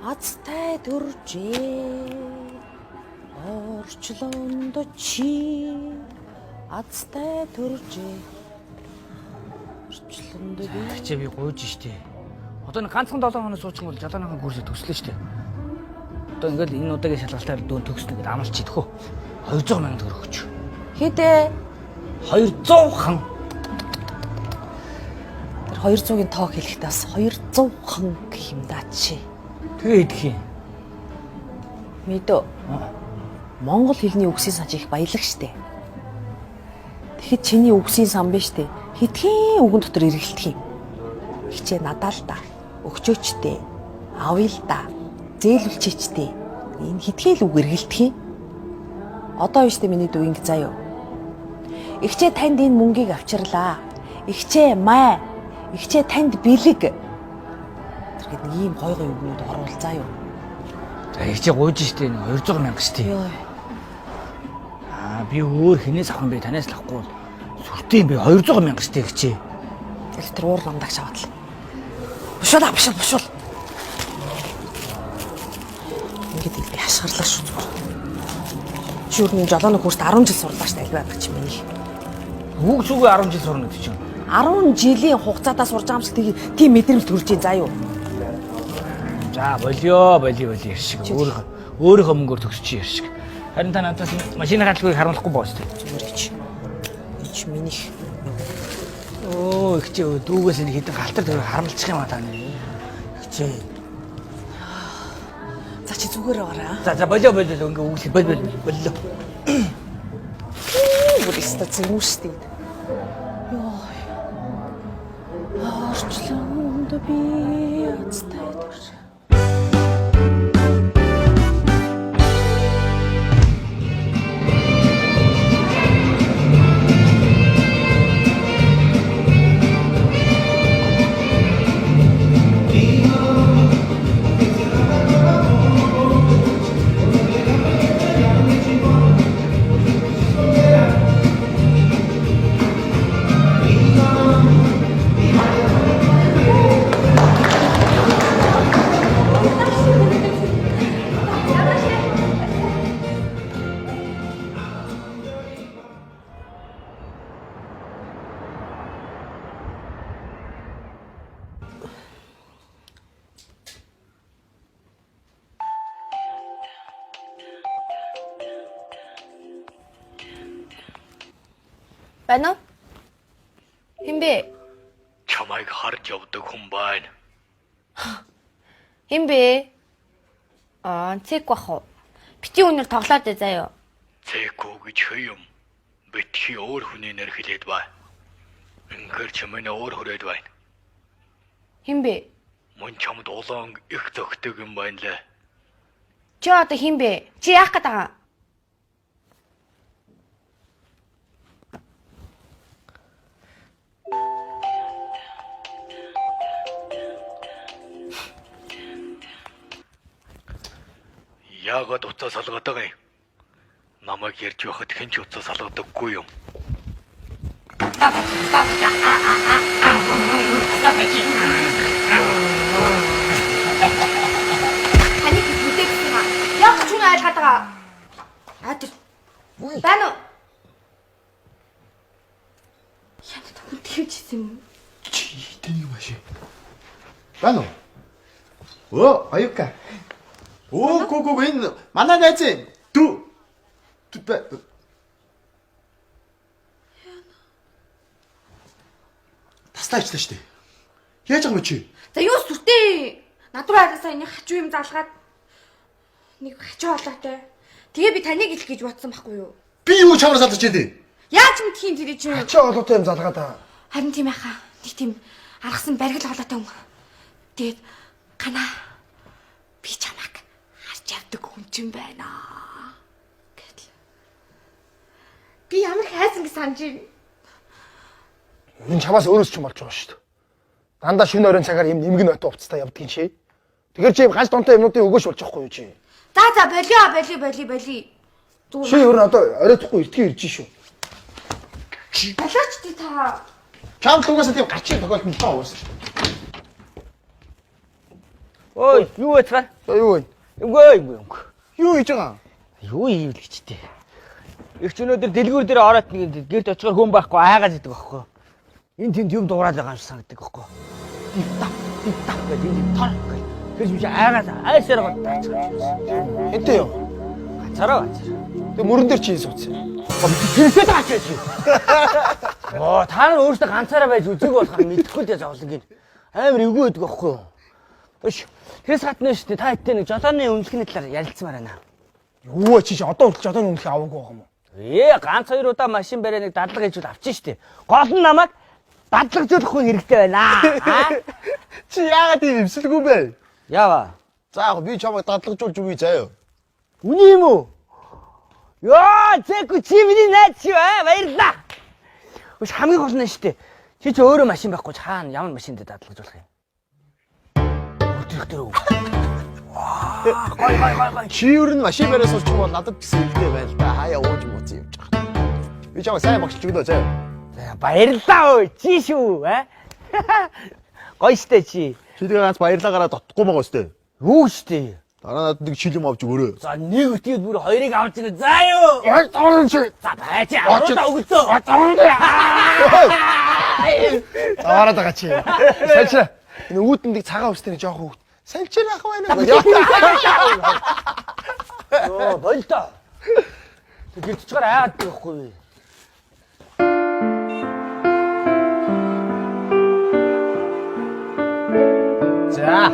Азтай төржээ. Орчлонд чи азтай төржээ. Орчлонд би чи би гуйж штэ. Одоо нэг ганцхан 7 хоног суучих бол жалааныхан курсээ төгслөө штэ. Одоо ингээл энэ удаагийн шалгалтаар дүүн төгснө гэдээ амлч идэх үү. 200,000 төгрөг өгч. хэдэ 200 хан. Тэр 200-ийн тоог хэлэхдээ бас 200 хан гэх юм даа чи. Тэгээ идэх юм. Мэдөө. Монгол хэлний үгсийн сан их баялаг штэ. Тэгэхэд чиний үгсийн сан биш штэ. Хитгэн үгэн дотор эргэлдэх юм. Хичээ надаа л да. Өгчөөчтэй. Авъя л да. Зээлүүлчээчтэй. Энэ хитгэл үг эргэлдэх юм. Одоо биш тэ миний дүү ингэ заяа. Игчээ танд энэ мөнгийг авчирлаа. Игчээ май. Игчээ танд бэлэг. Тэгэхэд нэг ийм гой гой үгнүүд оруулзаа юу. За игчээ гуйж штэ 200,000 штэ. Йой. Би өөр хинээс авах юм бэ? Танаас л авахгүй бол сүртэй юм бэ? 200,000 штэ игчээ. Тэгэл тэр уур намдагч аваад л. Бушуул. Ингээд би хашгирлаа шүү зүгээр. Чи юу нэг жолооны курст 10 жил сурлаа шүү дээ албаа чи миний. Хүүг зүгээ 10 жил сурна гэдэг чинь. 10 жилийн хугацаатаа сурж байгаа юм шиг тийм мэдрэмж төрж ийн заа юу. За болио иршиг. Өөрийнхөө мөнгөөр төгсчих иршиг. Харин та надаас машины хаалгыг харуулахгүй боос тээ. Зүгээр гэж. Эч минийх. Оо ихчээ дүүгээс энэ хитэн галтар төрөөр харамлчих юм а та нэ. Ихчээ. За чи зүгээр аваарай. За болио ингээ үглээ болио. Бүрийстэ зэмүүштэй. Йоо. Орчлонд би азтай төрж. Байна уу? Хэн бэ? Чамайг харж явдаг хүн байна. Хэн бэ? Цэг бах уу? Бити үнээр тоглоод дээ заяа. Цэкүү гэж хөө юм. Битгий өөр хүний нэр хэлээд бай. Ингээд чамайг өөр хүрээд байна. Хэн бэ? Мөн чамд улаан их зөгтөг юм байна лээ. Чи одоо хэн бэ? Чи яах гээд байгаа? Яагаад уцаа салгаад байгаа юм? Намайг ярьж байхад хэн ч уцаа салгадаггүй юм. Таны бүтээгдэхүүн аа. Яг ч юм айлгаад байгаа. Тэр. Байна уу? Яа тэгвэл тэгчихсэн юм. Чи тэнийг маш. Байна уу? Аюука. Го энэ манай найз дүү. Тастаачлаа штэ. Яаж байгаа юм чи? За юу сүртэй. Над руу араасаа энэ хачуу юм залгаад нэг хачуу болоотой. Тэгээ би таныг илэх гэж бодсон байхгүй юу? Би юу чамаар салж дээ? Яаж мэдх юм тэр чинь? Хачаа олоотой юм залгаад байгаа. Харин тийм яхаа. Нэг тийм аргасан баригл холоотой хүн. Тэгээд ганаа би чамайг харж явдаг хүн ч юм байна. Гэтэл би ямар хайсан гэж санаж байна. Энэ чамаас өөрөөс ч юм болж байгаа шүү дээ. Дандаа шөнө оройн цагаар юм нэмгэн отоо уцтай явдаг юм чи. Тэгэхээр чи ганц донтой юмнуудыг өгөөш болж байгаа юу чи? За болио. Чи өөр одоо оройтхгүй эртний ирж шүү. Болооч тий та. Чам тугаас тийм гарчиг тохиолдсон таа уус. Ой, юу яцгаа? За юу вэ? Үгүй. Юу хийж байгаа? Юу ийвэл гэжтэй. Их ч өнөөдөр дэлгүүр дээр ороод нэг гэрт очихоор хүн байхгүй айгаад идэг байхгүй. Энд тэнд юм дуурайж байгаа юм шиг санагддаг байхгүй. Тив тав гэж энэ тор гэж. Тэрс биш айгаад айсаар гоо таачих. Энтэй юу? Гацараа. Тэг мөрөн дээр чи суудсан. Тэрсээ таач. Оо та нар өөрсдөө ганцаараа байж үзег болохоор мэдэхгүй л зовлон гин. Амар эвгүй байдаг байхгүй юу? Өш. Тэрс хатна шүү дээ. Та хэдтэй нэг жолооны үнэлгэний талаар ярилцмаар байна. Юу чи одоо хүртэл жолооны үнэлгээ аваагүй байгаа юм уу? Ганц 2 удаа машин бариа нэг дадлага хийжүүл авчин штэ. Гол нь намайг дадлагжуулах хүн хэрэгтэй байна. Чи яагаад тийм имсэлгүй бэ? Яава. За яг би чамайг дадлагжуулж өгье заяа. Үний юм уу? Яа, зэку чи миний найз шүү баярлалаа. Өш хамгийн гол нь штэ. Чи ч өөрөө машин байхгүй ч хаана ямар машинд дадлагжуулах юм? Өтөрхтөр үү? Гой. Чи юу н машин бариас олчих бол надад гэсэн хэлтэй байл та. Хаяа ууж мууц явж байгаа. Би чамайг сайн багшилж өгнө заяа. За баярлалаа өө. Чи шүү Гоё штэ чи. Чи тэгээ ганц баярлаа гараад дотхгүй байгаа өстэй. Юу штэ. Дараа надад нэг шилэм авч өгөөрэй. За нэг өтгээд бүр хоёрыг авч ирээ. За юу. Орон чи. За байж аваад өгдөө. Аваад байгаа чи. Салчира. Энэ үүдэндийг цагаан устай нэг жоохон хөвгт. Салчира ах байна. Оо болтой. Тэг гэрчгээр айгаад байхгүй. За.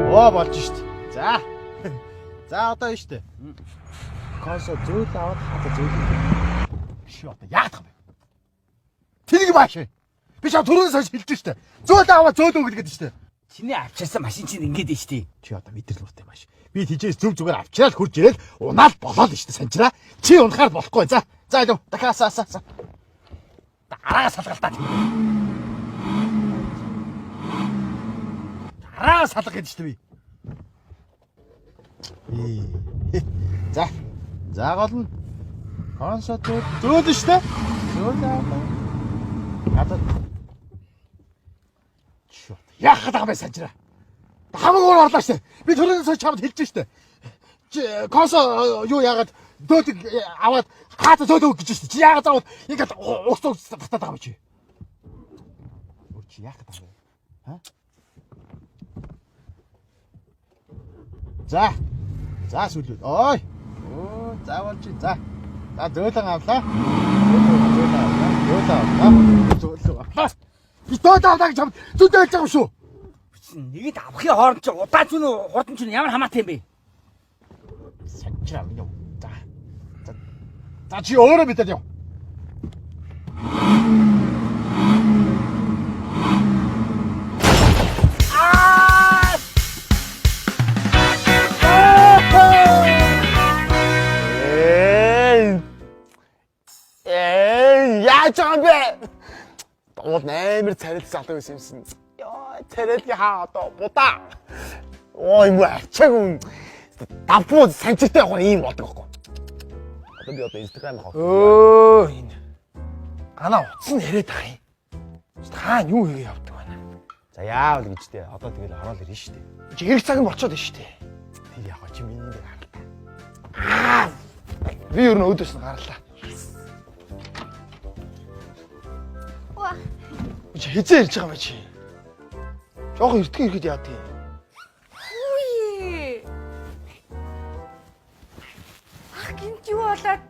Оо болж штт. За. За одоо нь штт. Консо зүйл аваад хата зүйл. Биш одоо яах вэ? Тэнийг мааш. Би чам түрүүнээс хойш хэлж штт. Зүйл аваад зөөл өгөл гэдэг штт. Чиний авчирсан машин чинь ингээд дээ штий. Чи одоо мэдрэл муутай маш. Би тийчээс зүг зүгээр авчираад хурж ирэл унаал болоод штт санчраа. Чи унахаар болохгүй. За. За илүү дахиасаа. Дараагаас салгалтаа. Дараагаас салга гэдэг штт би. За. За гол нь консо зөөл штт. Зөөл аваа. Хадад. Яах гэдэг юм бэ санчраа? Хамаг уур орлоо штэ. Би түрүүнээс чамд хэлж штэ. Консо юу яагаад дөөдөг аваад хаата зөөдөг гэж штэ. Чи яагаад заавал ингээд ус батаад байгаа юм чи? Өөр чи яах гэдэг юм бэ? Ха? За. За сүлээ. Ой. Оо, заавал чи за. За зөөлөн авлаа. Зөөлөө авлаа. Би доод авдаг чамд зүдэлж байгаа шүү. Нэгэд авахын хооронд чи удаач нь хурдан чинь ямар хамаатай юм бэ? Санчраа минь. За. За чи өөрөө мэдээд яв. Яаж байгаа бэ? Уул нээр царил залуу байсан юмсан. Яа, царилги хаа одоо будаа. Ой муу ачаагүй. Давпуу санчиртай явах юм болдог байхгүй. Одоо би одоо Instagram хаа. Өө энэ. Ганаа утсан яриад байгаа юм. Хаана юу хийгээ явдаг байна. За яавал гэжтэй. Одоо тэгэл ороод ирнэ шүү дээ. Чи хэрэг цаг нь болчиход байна шүү дээ. Тэг яах чи миний дээр харалтаа. Би ер нь өөдөөс нь гарлаа. Уа. Чи хизээ ирж байгаа юм чи. Жохон эртхэн ирэхэд яа тий. Үе. Ах гинт юу болоод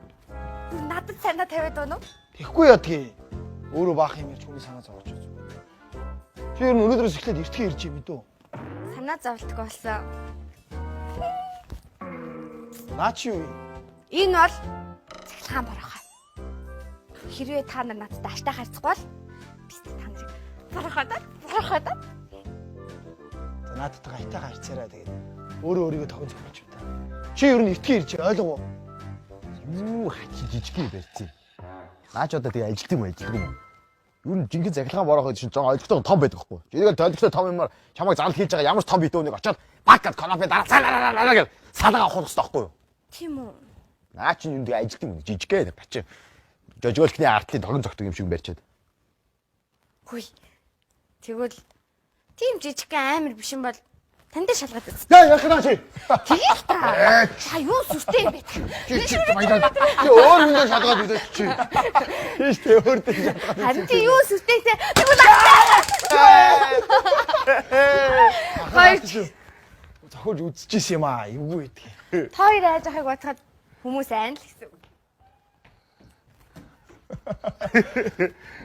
надад санаа тавиад байна уу? Тэгэхгүй яа тий. Өөрөө баах юм ярьж хүний санаа зовж байна. Чи ер нь өнөөдрөөс эхлээд эртхэн ирж юм дөө. Санаа зовлтгүй болсон. Наа чи юу? Энэ бол цахилгаан борохоо. Хэрвээ та нар надад аштаа харцахгүй бол би та нарыг борохоо. За надад гайтайгаа харьцаарай тэгээд өөрийгөө тогон зохиолч юм та. Чи ер нь эртхэн ирж ойлгов уу? Юу хачи жижигхэн барьцیں۔ Наач одоо тэгээ ажилт юм. Юу н жинхэнэ захилгаан бороход чинь жоо ойлгохтой том байдаг байхгүй. Жигээр тойлогтой том юмар чамайг зал хийж байгаа ямар ч том битүүнийг очоод баг гад конопи дараа салаа гэж салгаа авах хэрэгтэй байхгүй юу? Тийм үү? Наач энэ тэгээ ажилт юм жижигхэн бачи. Жожгөлхний артлын тогон зогтог юм шиг барьчаад. Хүй. Тэгвэл тийм жижигхэн амар биш юм бол Танд шалгаад үз. Яа яхна чи. Тэгээд та. Та юу сүртэй юм бэ? Чи баялаа. Чи өөр хүндээ шалгаад үзэж чи. Тийш тэ өөр дээ шалгаад. Харин чи юу сүртэй те? Тэгвэл Хоёр Зохиож үзчихсэн юм аа. Эвгүй гэдэг. хоёр айж байгааг бодоход хүмүүс айн л гэсэн үг.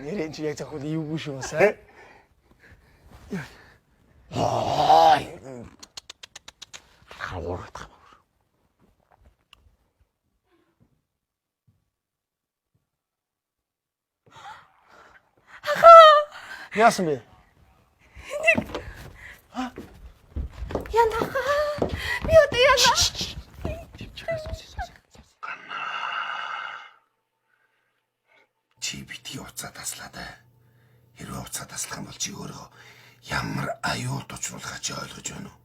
Нэрэн чи яг зохиол эвгүй шүү бас аа. Аа. Хаврах. Яасан бэ? Яна. Би одоо яна. Чи битгий уцаа таслаа да. Хэрвээ уцаа таслах юм бол чи өөрөө ямар аюул учруулахаа чи ойлгож байна уу?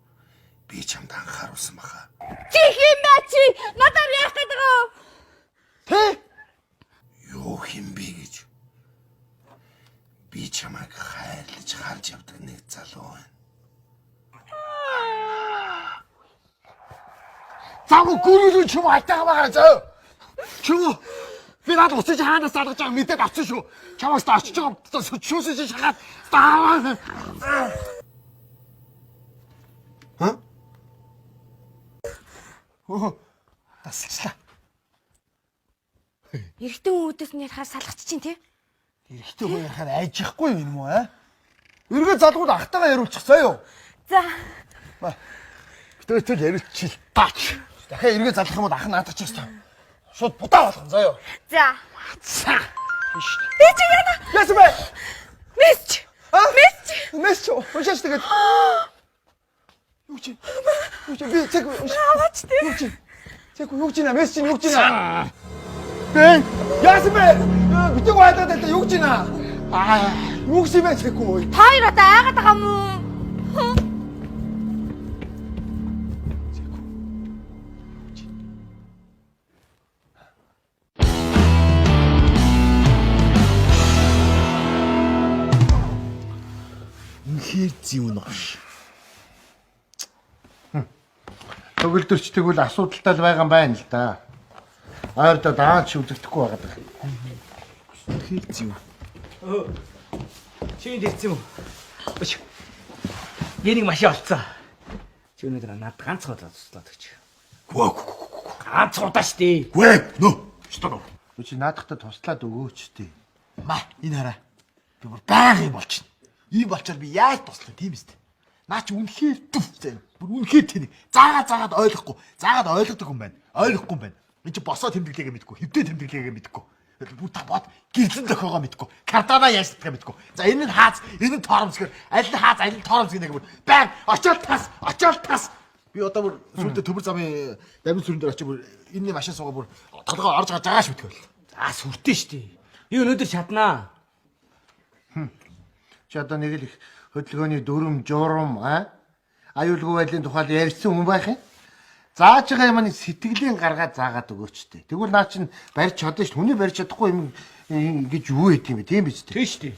Би чамд анхааруулсан баха. Чи хэм бэ чи? Надад яах гэдэг вэ? Тэ? Юу хэм бэ гэж? Би чамайг хайрлаж харж явдаг нэг залуу байна. Заагүй гүрүүлэн чим хайтайгаа байгаа зөө. Чим би надад уцаж хаанаас залгаж байгааг мэдээд авсан шүү. Чамаас та очиж байгаа шүүсэн чи шахаад тааваа. Ха? Тасчлаа. Эрэгтэн үүдээс нь ярахаар салгач чинь тий? Эрэгтэй хүн ярахаар айжихгүй юм уу аа? Эргээ залгууд ахтайгаа яриулчих заяа. За. Битүүтэл яриулчих таач. Дахиад эргээ залгах юм бол ах наадах ч ёстой. Шууд будаа болгон заяа. За. Цаа. Би чи яна. Яасан бэ? Месч. Месч. Месч. Ушаач тэгээд. Юу чи? Би цэг. Аваач тий. Юу чи? Цэг юу чи на? Месч чи юу чи на? Бэ? Яасан бэ? Битэг байдаад байла юу чи на? Юу чи бэ цэг үү? Та хоёр одоо айгаад байгаа юм уу? Үнэхээр зүүн ош. Төгөлдөрч тэгвэл асуудалтай л байгаа юм байна л да. Ойрдоо даанч үзэгдэхгүй байгаа даа. Үнэхээр зүүн. Чи дэрсэн юм уу? Өш. Янийг машин олцсон. Чи өнөөдөр надад ганц удаа туслаад өгч. Гүг. Ганц удаа штий. Гүй. Нөө. Стоп. Чи наадахтай туслаад өгөөч тий. Ма энэ хараа. Би бүр байга юм болчихно. Ийм болчоор би яаж туслах тийм биз дээ. Наа чи үнэхээр түв зэ. Бүр үнэхээр тэнийг заагаад ойлгохгүй. Заагаад ойлгодог юм байна. Ойлгохгүй юм байна. Энд чи босоо тэмдэглэгээ мэдгүй. Хэвдээ тэмдэглэгээ мэдгүй. Бүр та бод гэрэлэн дохоогоо мэдгүй. Кардана яаж татгаа мэдгүй. За энэ нь хааз, энэ нь торомсгэр. Аль нь хааз, аль нь торомсгэр нэг бүр байн очоод тас. Би одоо бүр сүлдө төмөр замын дамин сүрэн дээр очиж бүр энэ машин суугаа бүр толгой орж гарч байгаа шүү битгэл. За сүртэй штий. Би өнөөдөр чаднаа. Чи одоо нэг л их хөдөлгөөний дүрм журам аюулгүй байдлын тухай ярьсан хүн байх юм. Зааж байгаа юм сэтгэлийн гаргаад заагаад өгөөч тээ. Тэгвэл наа чин барьж чадна шүү. Хүний барьж чадахгүй юм гэж юу хийх юм бэ? Тийм биз дээ. Тэг штий.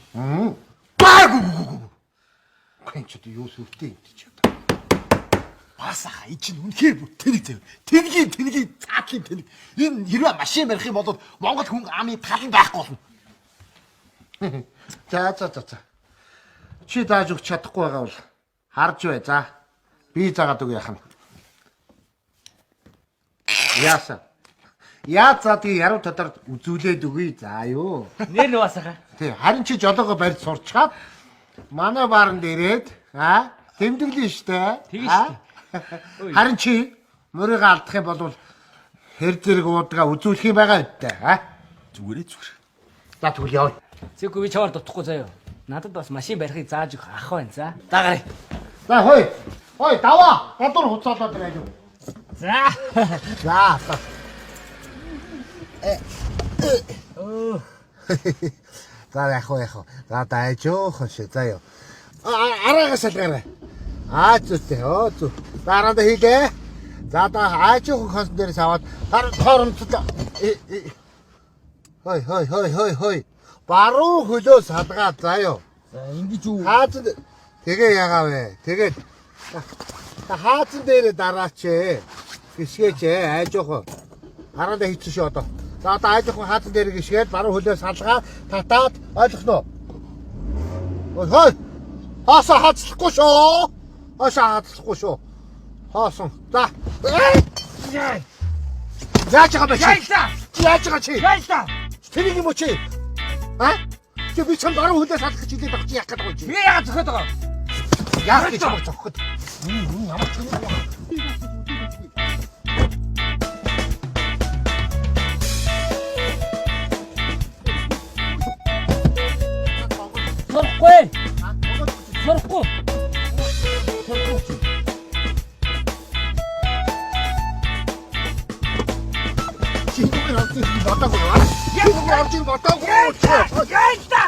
Гэн ч юу сүртэй юм чи одоо. Басаа ий чин үнэхээр бүр тэнэг зав. Тэнгийн цаатлын тэнэг. Энэ хэрвээ машин барих юм бол Монгол хүн амын талан байхгүй болно. За. Чи дааж өгч чадахгүй байгаа бол харж бай. За. Би заагаад үг яах нь. Яасан. За тэгээ яруу татар үзүүлээд өгье. За юу. Нэр нь басаха. Тий, харин чи жолоогоо барьж сурчаад манай бааранд ирээд тэмдэглэн штэ. Харин чи мөрийг алдах юм бол хэр зэрэг уудгаа үзүүлэх юм байгаа үттэй. Зүгээр. За тэгвэл яв. Зэгүй би чамаар дутхгүй заяа. Надад бас машин барихыг зааж өгөх ах байна за. За гарыг. За хой даваа. Гадуур хуцаалаад байж юу. За. За. За яах. За дайжоох шээ. За ёо. Араагаа салгаарай. Зүйтэй. Зү. Дараанда хийлээ. За аажиох хонсон дээрээс аваад хоромтлоо. Хой. Баруун хөлөө салгаад заа ёо. За ингэж үү. Тэгээ ягаа вэ? Тэгээд Хаазан дээр дараач. Гიშгээч айж явах. Хараалаа хийчих шүү одоо. За одоо айж явах хаазан дээр гიშгээд баруун хөлөө салгаа татаад ойлгосноо. Хой. Хаасаа хацлахгүй шүү. Хаасаа хацлахгүй шүү. Хаасан. За. Яаж байгаа бэ? Яаж байгаа чи? Тэрийг юм уу чи? А? Чи би чам баруун хөлөө салах гэж хэлээд байгаа чи яах гэдэг вэ чи? Би яагаад зөхөд байгаа? Яах гэж байгаа зохиход. Ямар ч юм яах. Сурахгүй. Сурахгүй. Чи юу авч бодоагүй юу? Юу авч бодоагүй юу? Яйта.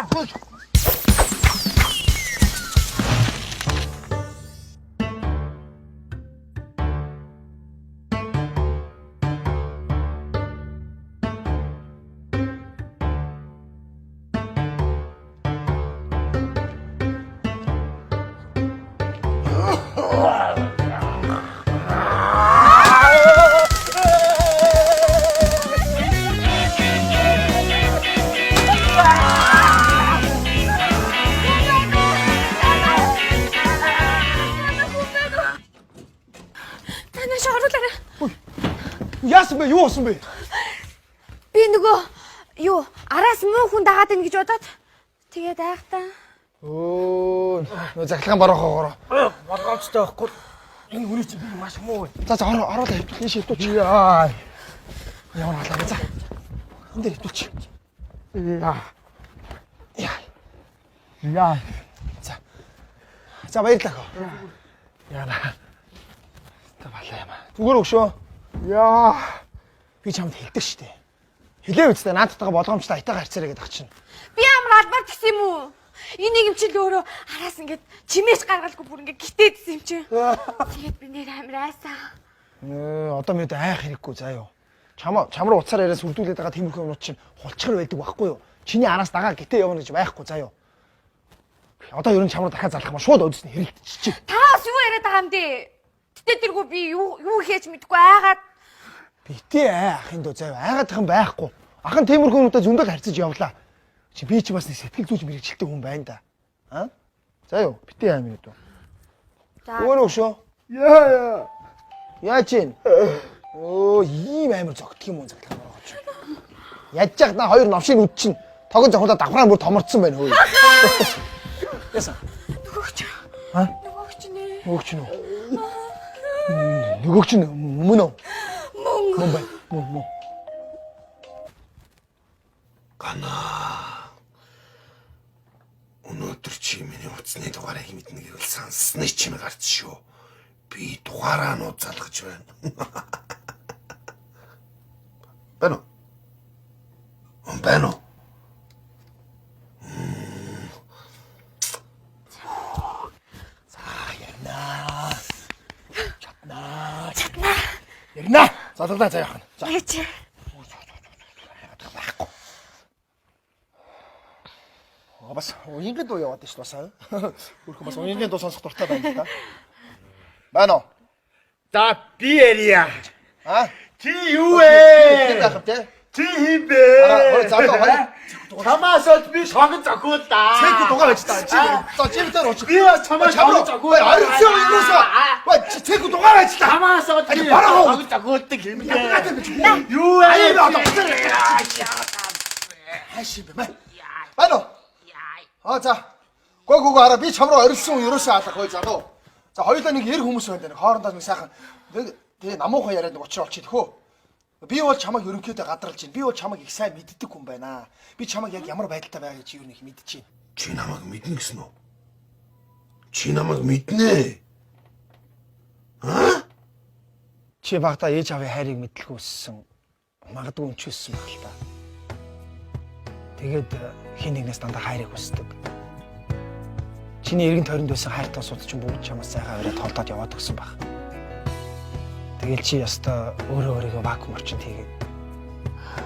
Танаас оруулаарай. Яасан бэ? Юу болсон бэ? Би нөгөө юу араас муу хүн дагаад ийн гэж бодоод тэгээд айхтаа. Өө, нөө захилгаан баруухаа ороо. Болгоомжтой байхгүй. Энэ хүний чинь би маш муу. За ороо хэвтүүл ийш хэвтүүч. Яа. Ямар халаа за. Энд дээр хэвтүүч. Яа. За. За баярлалаа. Яана. Та балаа юм. Зүгээр өгшөө. Яа. Би чамд хэлдэг штэ. Хэлээ үстэй наадтайгаа болгоомжтой айтайгаа харьцаарай гэдэг чинь. Би амар албаар гэсэн юм уу? Энэ нэг юм чил өөрөө араас ингээд чимээс гаргалгүй бүр ингээд гитээдсэн юм чи. Тэгээд би нэр амар айсаа. Одоо мэд айх хэрэггүй заа юу. Чам руу уцаар яриа сүрдүүлээд байгаа тиймэрхүү юмнууд чинь хулчгар байдаг байхгүй юу? Чиний араас дагаа гитээ явна гэж байхгүй заа юу. Одоо ер нь чам руу дахиад залах юм шууд өдсөнд хэрэлдчихэж. Та бас юу яриад байгаа юм бэ? Тэгтээ тэргүй би юу хийж мэдгүй айгаад. Битээ ахын дөө заа юу. Айгаадах юм байхгүй. Ахын тиймэрхүү юмудаа зөндөл харьцаж явлаа. Чи би ч бас нэг сэтгэл зүйч мэрэгчлээ хүн байна да. Аа? За юу, битээ аим юу. За. Өөрөө өшөө. Яа. Яа чин. Оо, ийм амар зогтх юм уу захлаа маргаач. Ядж яах на хоёр новшиг үд чин. Тогон жохондоо давхраа бүр томорцсон байна хөөе. Яасан? Нөгөөч. Аа? Нөгөөч нэ. Нөгөөч нь. Нөгөөч нь мөн үү? Мөн бай. Мөн. Гана. Өнөөдөр чи миний утасны дугаарыг мэднэ гэвэл санссны чим гарч шүү. Би дугаараа нууд залгаж байна. Бано. Бано. Ярина. Залгалаа заяахан. За. Яач. Бас уянгийн дуу яваад шүү бас. Өөрхөн бас уянгийн дуу сонсох дуртай байна л да. Байна уу? За би ярья. Аа? Чи юу вэ? Тэнд те. Чи хин бэ? Араа залгаа хоёр. Чамаас ол би шогон зохиол да. Цэг дугаар байж та. Чи за чи дээр ууч. Би чамаас шогон зохиол. Орсон юусаа. Ба цэг дугаар байж та. Чамаас ол би шогон зохиолдаг юм бэ? Юу вэ? Хааши бэ? Байна уу? За. Гоо араа би чам руу орилсон ерөөсөө алах бай залуу. За хоёулаа нэг ер хүмүүс байна даа. Хоорондоо нэг сайхан тэгээ намуухан яриад нэг учраа олчих хөө. Би бол чамайг ерөнхийдөө гадралж байна. Би бол чамайг их сайн мэддэг хүн байна. Би чамайг яг ямар байдалтай байгааг чи юу нэг мэдчихээн. Чи намайг мэднэ гэсэн үү? Чи намайг мэднэ. Аа? Чи багтаа ээж авийн хайрыг мэдлэхгүй өссөн. Магадгүй өнчөөссөн баг л та. Тэгээд хин нэгнээс дандаа хайрыг хүсдэг. Чиний эргэн тойронд байсан хайр тосууд чинь бүгд чамаас сайхан аваад толдоод яваад өгсөн баг. Тэгэл чи ястаа өөрийгөө вакуум орчинд хийгээд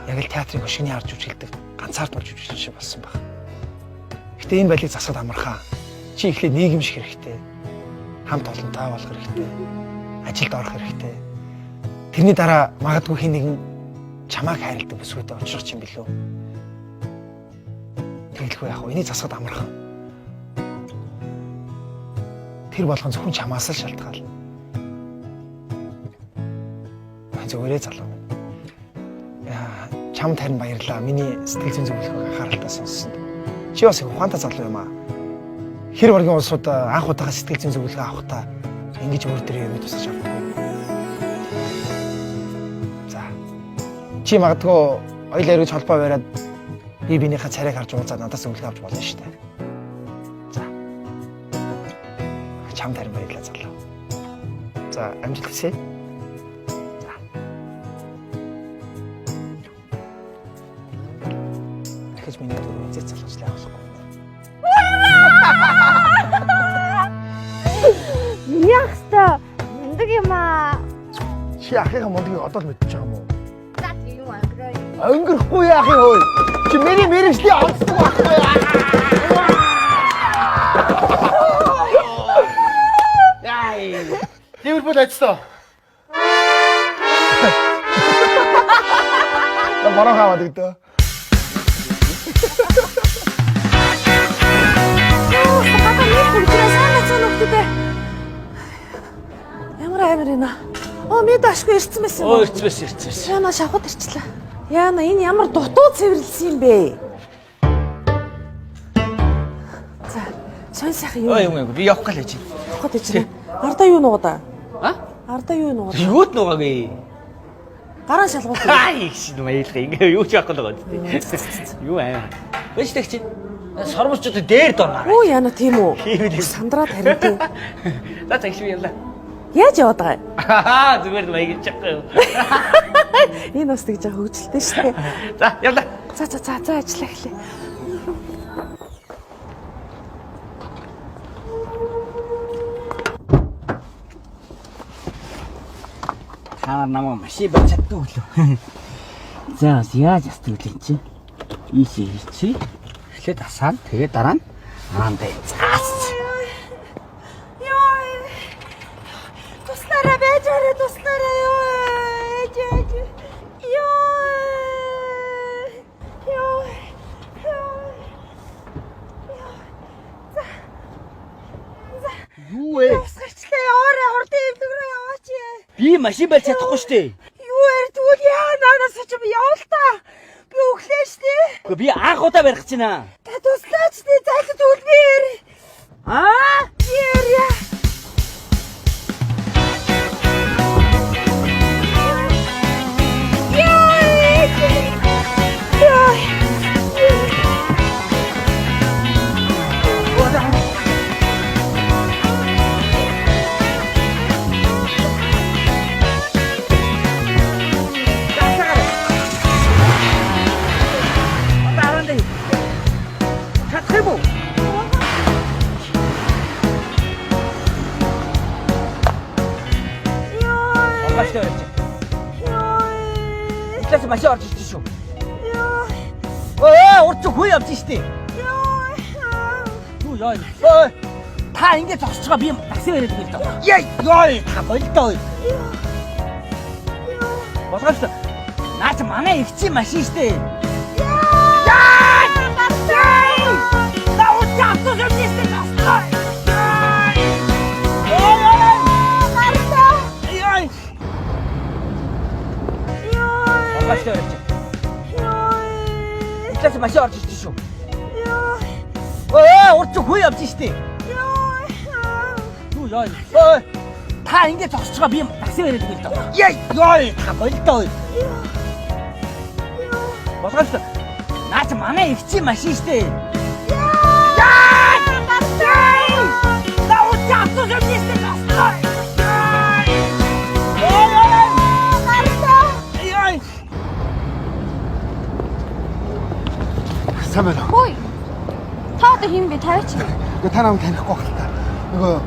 яг л театрын хөшгөний харж үжилдэг ганцаард болж үжилж шиг болсон баг. Гэтэ энэ байлыг засаад амархаа. Чи эхлээд нийгэмших хэрэгтэй. Хамт олонтой болох хэрэгтэй. ажилд орох хэрэгтэй. Тэрний дараа магадгүй хэн нэгэн чамааг хайрладаг бүсгүйтэй уулзах юм билүү? Тэгэлгүй яах вэ? Энийг засахад амархан. Тэр болгон зөвхөн чамаас л шалтгаална. Зөвөрөө залуу минь. Яа, чамд харин баярлаа. Миний сэтгэл зүйн зөвлөгөөг анхааралтай сонссон. Чи бас ухаантай залуу юм аа. Хэр баргийн улсууд анх удаага сэтгэл зүйн зөвлөгөө авахдаа ингэж өөр төрлийн юм тусаж авахгүй. За. Чи магадгүй ойлоо эргэж холбоо бариад би биенийхээ царайг харж уулзаад надаас зөвлөгөө авч болно шүү дээ. За. Чамд харин баярлаа залуу. За, амжилт хүсье. Дахиж миний дөрөв зэц залгуучлаа авахгүй. Яах вэ? Мундаг юм аа. Чи ахыгаа мундгийг одоо л мэдчихэж байгаа юм уу? За тийм юм ангираа. Өнгөрөхгүй яах юм хөөе. Чи миний мэрэгжлийн онцлог байхгүй яа. Яй. Ливерпул ажлаа. На бараа хаваад гэдэг. Ямар амир энэ. Мэд ашгүй ирсэн байсан юм. Ирцвэс. Яна шавхад ирчлээ. Яна энэ ямар дутуу цэвэрлсэн юм бэ? За, сонь сайхан юу? Юм би явах гал яж. Явах гэж байна. Ардаа юу нуугаа? А? Ардаа юу нуугаа? Юут нугаагүй. Гараа шалгуул. Ай их маялга ингээ юу ч яах гээд байгаа тийм. Юу аа. Биш тэг чи. Сормочдод дээр дорноо. Оо яна тийм үү? Тийм. Сандраад харин тийм. За тэгш би явлаа. Яаж яваад байгаа юм? Аа зүгээр маяг чахгүй. Энэ бас тэгж байгаа хөвгөлтэй шүү дээ. За явлаа. За ажиллаа эхлэе. Та намайг машин барь чаддаг үлээ. За яаж ястдаг үлээ чи? Ийшээ. Эхлээд асаана. Тэгээд дараа нь аандаа цаас. Туслаарай бэжээрээ туслаарай ёо. Юу вэ? Усгачлаа яваарай хурдан эвлэгрээ яваач. Би машин барь чадахгүй шүү дээ. Юу яар тэгвэл яа нанаас очив явал та. Би өглөө штэ. Гэхдээ би анх удаа барих гэж байна. Та туслаач тий зайлт үлбээр. Аа? Яа. Итлээс машин орж ирж шүү. Өө, урд хүү явж штэ. Юу яа. Өө, та ингэ зогсож байгаа би такси яриад байгаа л даа. Яй, та болтой. Болгооч. Наач манай их чи машин штэ. Яй! Наа утгаасаа юм нэстэ. Бачтай явж. Итлээс машин орж ирж шүү. Өө, урд хүү явж штэ. Юу яа. Өө, та ингэ зогсож байгаа би такси яриад байгаа л даа. Яй, та болтой. Болгооч. Наач манай их чи машин штэ. Яй! Наа утгаасаа юм нэстэ. Самбай. Хөөе. Та одоо хин бэ тавиач. Гэхдээ та намайг танихгүй байх л та. Нөгөө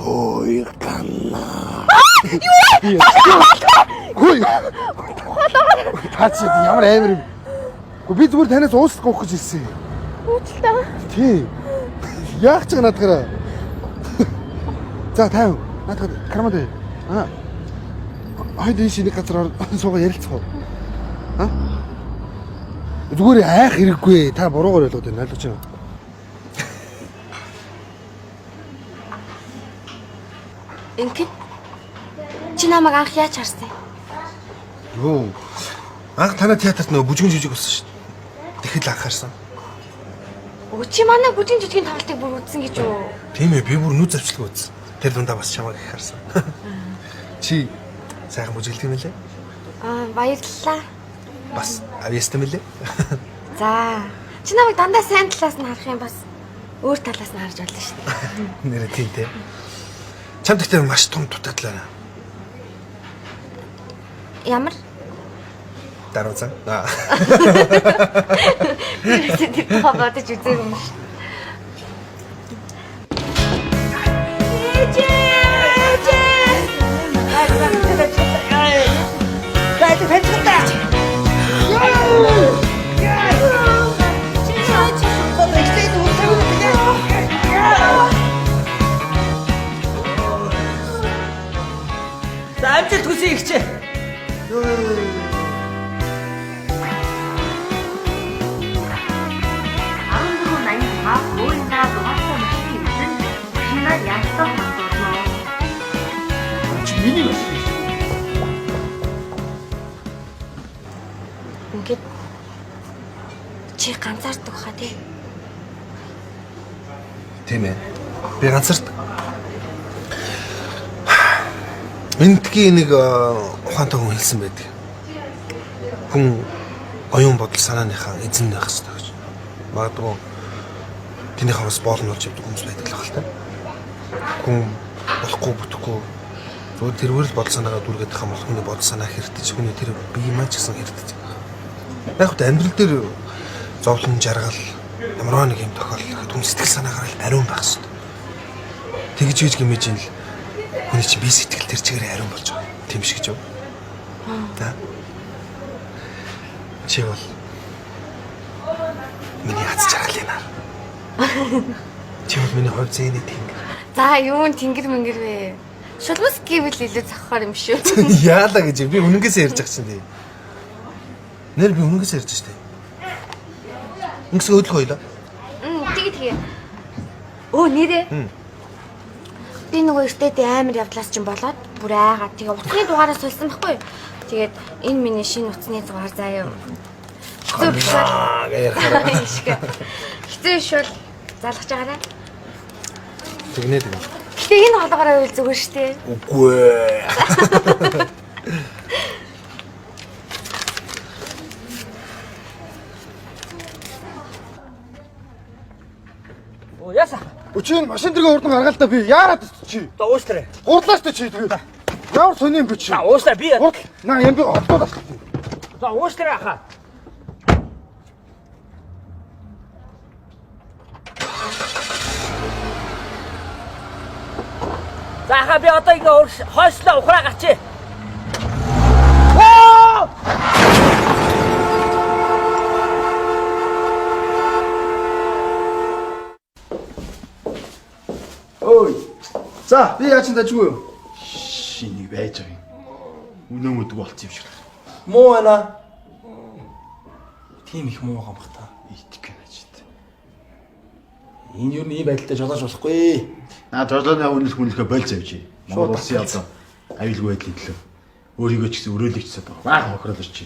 Ой ганна. хөөе. Та чи ямар амир юм. Би зүгээр танаас ууслах гоох гэж ирсэн. Уучлаа. Тий. Яах ч надгараа. За тайв. Надад кармад бай. Хайд энэ шинэ газар суугаа ярилцах уу? Зүгээр айх хэрэггүй. Та буруугаар ойлгоод байна ойлгож байна. Ингээд чи намайг анх яаж харсан? Юу? Анх танай театрт нөгөө бүжгэн жижиг болсон шүү дээ. Тэгэхэд л анхаарсан. Чи манай бүжгийн жижигний тоглолтыг бүр үзсэн гэж үү? Тийм ээ, би бүр нүд завчлаг үзсэн. Тэр дундаа бас чамайг их харсан. Чи сайхан бүжгэлдэг юм лээ? Баярлалаа. Бас авьяастай мэлээ. За. Чи намайг дандаа сайн талаас нь харах юм бас өөр талаас нь харж болно шүү дээ. Нэрээ тийм дээ. Чамд ихтэй маш том дутагдлаа. Ямар? Даруйцаа. Тэр бодож үзээгүй юм шүү. За амжилт хүсье ихчээ. Ингээд чи ганцаардаг хаа тий? Тийм ээ. Би ганцаарт. Эндгийн нэг ухаантай хүн хэлсэн байдаг. Хүн оюун бодол санааныхаа эзэн байх хэрэгтэй гэж. Магадгүй тэнийхээ бас боолн болж явдаг хүмүүс байдаг л байна л та. Хүн болохгүй бүтэхгүй зөвхөн тэрвэр л бодол санаагаа дүргээд байгаа бол хүний бодол санаа хэрдэж хүний тэр бие маань ч гэсэн хэрдэж. Яг хөт амьдрал дээр зовлон жаргал ямар нэг юм тохиолдол хүн сэтгэл санаагаар л ариун байх хэрэгтэй. Тэгж ийж гэмэж ин л хүний чинь бие сэтгэл тэр чигээр ариун болж байгаа. Тийм шиг ч юу? Та. Чи бол миний хац жаргалынаар. Чи бол миний хувь зээний тэнгэр. За юун тэнгэр мэнгэр вэ? Шулмас гэвэл илүү зохихоор юм шүү. Яалаа гэж би үнэнгээсээ ярьж байгаа чинь тий. Нэр би үнэнгээсээ ярьж штэ. Ингэс өдлөх хоёлаа. Тэгээ. Нэрээ. Би нөгөө эртээд амар явдлаас чинь болоод бүр айгаад тэгээ утасны дугаараас сулсан байхгүй юу? Тэгээд энэ миний шинэ утасны дугаар заа юу. Хэцүү шул залгаж байгаарай. Тэгнэ тэг. Гэтэ энэ хоолоогоороо үйл зүгээр штэ. Үгүй ээ. Оо яса. Өчигдөр машин дэргээ урдан гаргаал та би яарад чи. За уушларэ. Гурлаач та чи тэгээд. Ямар сони юм бэ чи? За уушлаа би. Наа юм би холбоод асуу. За уушларэ хаа. За хаа би одоо ингээ хойшлоо ухраа гарчээ. Ой. За би яаж дажгүй юу? Шинийг байж байгаа юм. Үнэн өдөг болчих юм шиг. Муу байна. Тийм их муу гамх та. Итгэх байж дээ. Энэ юу нэг байдалтай жолоож болохгүй. Жолооны үнэлэх мүнэлхэ болж авчи. Монгол улсын одоо аюулгүй байдлын төлөө өөрийгөө ч гэсэн өрөөлөгчсөд байгаа. Баахан охируулж чи.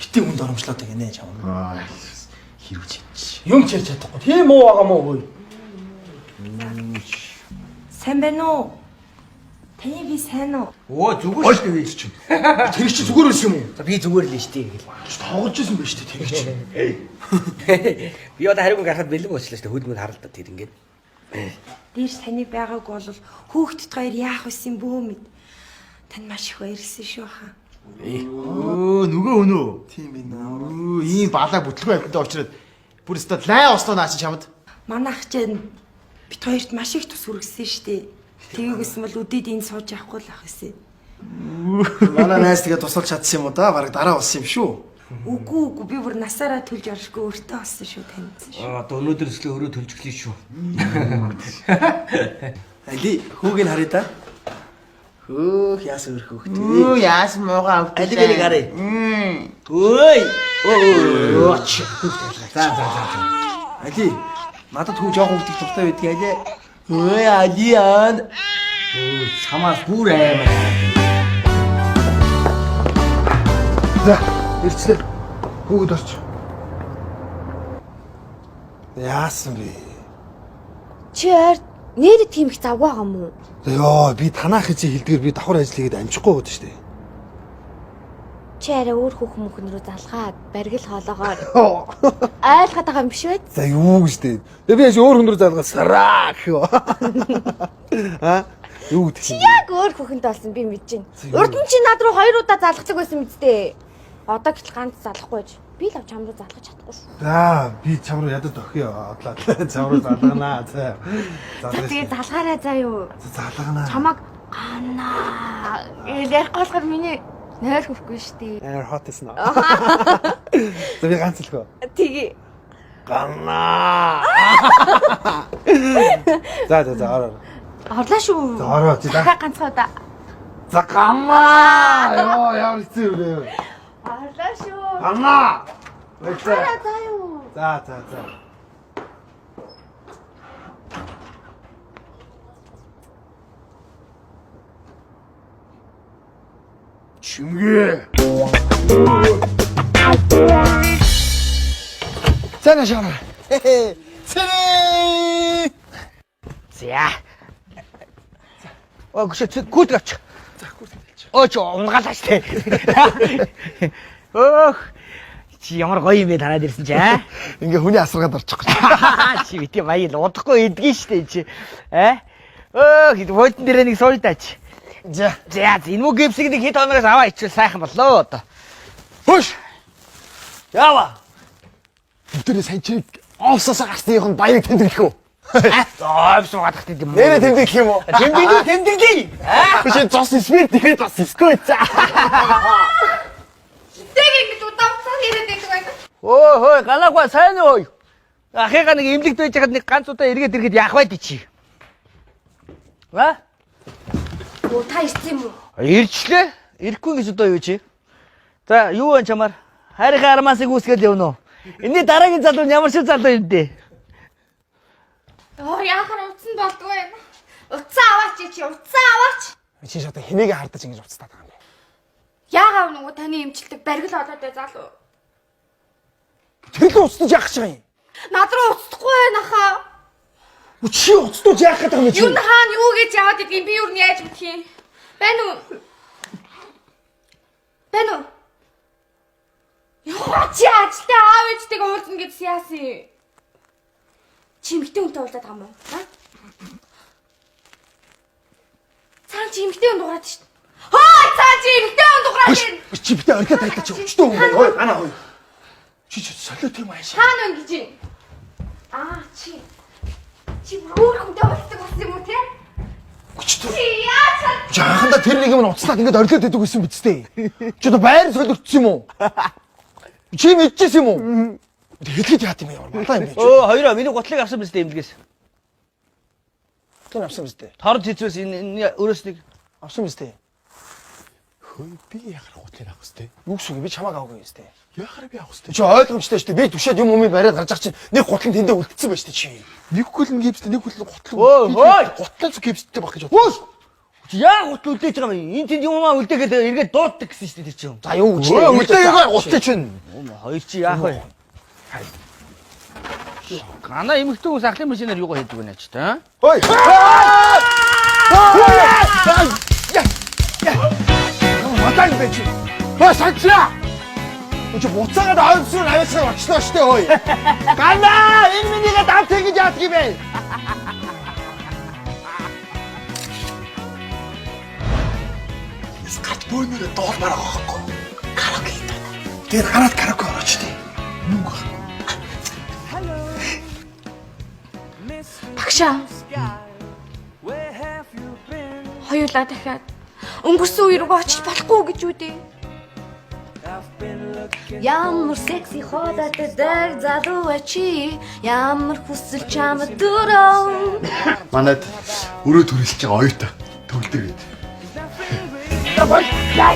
Гэтэ хүнд оромжлоод байгаа нэ чам. Хэрвч чи. Юм ч ярьж чадахгүй. Тийм муу байгаа мó гүй. Сайн байна уу? Таны би сайн уу? Оо зүгээр шүү дээ чи. Тэр чи зүгээр байсан юм уу? За би зүгээр л нь штий гэл. Тоглож исэн байж тээ тэр чи. Би одоо хариуг гарахад бэлэг уучлаа штэ хөлмөд харалтаа тэр ингээд. Дээрс таны байгааг бол хүүхдэд хоёр яах вэсэн бөө мэд. Тань маш их баярлсан шүү хаа. Нөгөө хүн үү? Тийм ээ. Ийм балаа бүтлгүй байдалтай очроод бүр өстө лай осноо наа чи чамд. Манай ах чинь бит хоёрт маш их тус хүргэсэн штэ. Тэгээгээсэн бол үдээд энэ сууж явахгүй л ах гэсэн. Манай найз тэгээ тусалж чадсан юм уу да? Бараг дараа болсон юм шүү. Үгүй би бүр насаараа төлж оршгүй өөртөө олсон шүү таньсан шүү. Одоо өнөөдөр өсгөө өөрөө төлж эхлэе шүү. Али хүүг нь харъя да. Хөөх яасан өрх хөөхтэй. Яасан муугаа авт. Али бинийг харъя. Ой. Ооч. За. Али надад хүү жоохон хөвгдөх дуртай байдгийг аль. Ой Али аа. Чамаас бүр аймаа. За, ирчлээ. Хүүхэд орч. Яасан бэ? Чи ойр нэр тийм их завгүй байгаа мó? Йоо, би танаа хэзээ хэлдгээр би давхар ажил хийгээд амжихгүй байдаг шүү дээ. Чи арай өөр хүүхэн мөхн рүү залгаад баргил хоолоогоор айлгаад байгаа юм биш үү? За юу гэж дээ. Тэгээ би яаж өөр хүн рүү залгаа сараа гэхөө. Аа? Юу гэдэг чинь? Яг өөр хүүхэнд болсон би мэдэж байна. Урд нь чи над руу 2 удаа залгацдаг байсан мэдтэй. Одоо гэтэл ганц залахгүй байж. Би л чам руу залгаж чадахгүй шүү. За, би чам руу ядад охиё. Одлаа. Чам руу залганаа. За. За тэгээ залгаарай заа юу. Залганаа. Чамаг ганаа. Ярих болохоор миний нойр хөвхгүй шүү дээ. Air hot is not. За би ганц л хөө. Тэгээ. Ганаа. За ороо. Орлоо шүү. За ороо чи да. Ганцхан удаа. За ганаа. Йоо ямар хэцүү вэ? Орлоо шүү. Ганаа. Баярлалаа. За юу. За. Чимгээ. За нашаа. Цэрэ. За. Гүшээ гүт авч. За гүрт хэлчих. Ооч унгаалаач те. Өөх. Чи ямар гоё юм бэ танаад ирсэн чи аа? Ингээ хүний асаргаад орчих гэж. Чи бити баял удахгүй идэгэн штэ чи. Өөх вольтон дээр нэг суулдаач. За энэ мө гипсийг нэг хэд хоногоос аваа ичвэл сайхан боллоо одоо. Хөш. Яава. Тэр сайн чи офсоос гарсныхан баярыг тэмдэглэх үү? Зоовс угаадах тийм. Нэрэ тэмдэглэх юм уу? Тэмдэглэе. Чи зос спирт тэгээд бас ской за. Тэг ингэж удавцаа яриад байдаг байх. Хөөе ганагва сайн уу? Ахыгаа нэг имлэгт байж хаад нэг ганц удаа эргээд ирэхэд яах байд чи? Оо та ирсэн юм уу? Ирчлээ. Ирэхгүй гэж одоо юу чи? За юу вэ чамаар? Хайрын армаасыг үүсгэл явна уу? Энэний дараагийн залуу нь ямар шиг залуу юм бэ? Оо яахаар утсан болдгоо юм. Утсаа аваач чи утсаа аваач. Чи одоо хэнийг хардаж ингэж уцтаад байгаа юм бэ? Яагаад нөгөө таны эмчилдэг баргил олоотой залуу. Тэр л уцтаж яах гэж байгаа юм? Над руу уцдахгүй байна хаа. Чи уцтаж яах гэдэг юм чи? Юу хаана юу гэж яваад идэх би юу нь яаж мэдэх юм? Байна уу? Байна уу? Яа чи ажилтаа аав ээжтэйг уулзна гэдсэн яасан? Чи эмэгтэй хүнтэй уулзаад байгаа юм уу? Цаан чи эмэгтэй хүн дуурайд шүү дээ. Хөөе цаан чи эмэгтэй хүн дуурайд байна. Чи битээ орхиод тайлаа чи өчтөө юм байна. Ой ана ой. Чи солиот юм аашаа. Хаана вэ гэж? Чи бүр хүнтэй уулздаг болсон юм уу те? Өчтөө. Чи яаж Чи анхандаа тэр нэг юм уцтаад ингэж орхиод байдаг гэсэн бицтэй. Чи одоо байр солиорчсон юм уу? Чи мэдчихсэн юм уу? Хэлгээд яат юм ямар малаа юм бэ? Хоёроо миний готлыг авсан биз дээ имлгээс. Тэр авсан биз дээ. Торд хийцвэс энэ өөрөөс нэг Авсан биз дээ. Хөөе би яхаар готлыг авах хэвчтэй. Юу гэсэн үг би чамааг авахгүй биз дээ. Яхаар би авах хэвчтэй. Чи ойлгомжтой шүү дээ. Би түшээд юм уу бариад гарч ах чинь нэг гутлын тэндээ үлдсэн байж тээ чи. Нэг хүлэн гипстэй нэг хүлэн готлог. Готлоос гипстэй баг гэж Хөөс. яа гут үлдээж байгаа юм. Энэ тэнд юмаа үлдээгээд эргээд дууддаг гэсэн шүү дээ тэр чинь. За юу гэж. үлдээгээ гутлаж байна. Хоёр чи яах вэ? Гана эмэгтэй хүн сахлын машинаар юугаа хийдэг вэ наач та? Ой. Матай байж. Хөөс санчаа. Чи буцаагаад ойрсон авьяасаар очлоо штэ ой. Гана энэ минийгээ давт ингэж яадаг юм бэ? Скат бөөнөрө доолмаар авахгүй. Караоке хийдэг. Тэр хараад караоке орооч тий. Мөнгө. Багшаа. Хоёулаа дахиад өнгөрсөн үе рүү очиж болохгүй гэж үү дээ. Ямар секси ходотой дээр залуу чи ямар хүсэл чамд дөрөв. Манайд өрөө төрүүлж байгаа оюутан төгөлдөр гэдэг. Яа,